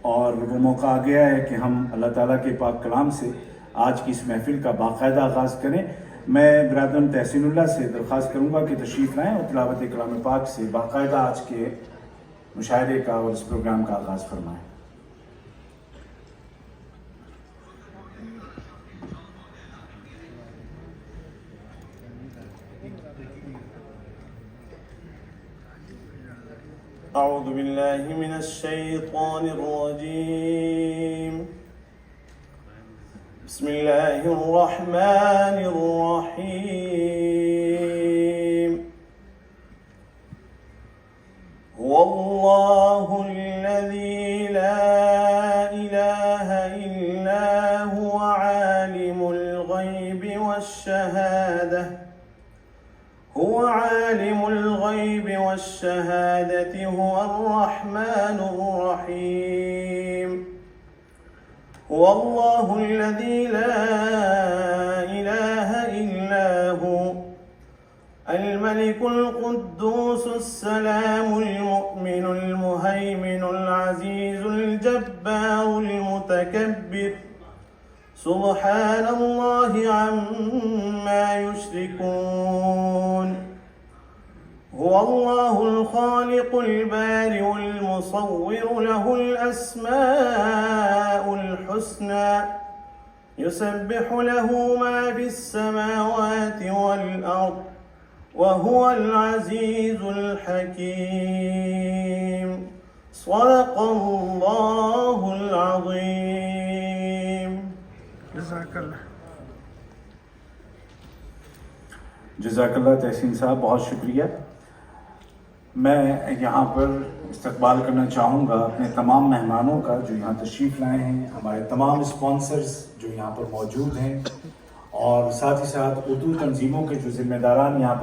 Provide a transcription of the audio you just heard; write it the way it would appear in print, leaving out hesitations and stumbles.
और वो मौका आ गया है कि हम अल्लाह ताला के पाक कलाम से आज की इस महफ़िल का बाकायदा आगाज़ करें। मैं बिरादरन तहसीनुल्लाह से दरख्वास्त करूँगा कि तशरीफ़ लाएँ और तिलावत कलाम पाक से बाकायदा आज के मुशायरे का और इस प्रोग्राम का आगाज़ फरमाएँ। أعوذ بالله من الشيطان الرجيم بسم الله الرحمن الرحيم هو الله الذي لا إله إلا هو عالم الغيب والشهادة هو الرحمن الرحيم هو الله الذي لا إله إلا هو الملك القدوس السلام المؤمن المهيمن العزيز الجبار المتكبر سبحان الله عما يشركون هو الله الخالق البارئ المصور له الأسماء الحسنى يسبح له ما في السماوات والأرض وهو العزيز الحكيم صدق الله العظيم जज़ाकल्लाह तहसीन साहब, बहुत शुक्रिया। मैं यहाँ पर इस्तकबाल करना चाहूँगा अपने तमाम मेहमानों का जो यहाँ तशरीफ़ लाए हैं, हमारे तमाम स्पॉन्सर्स जो यहाँ पर मौजूद हैं और साथ ही साथ उर्दू तंजीमों के जो ज़िम्मेदारान यहाँ पर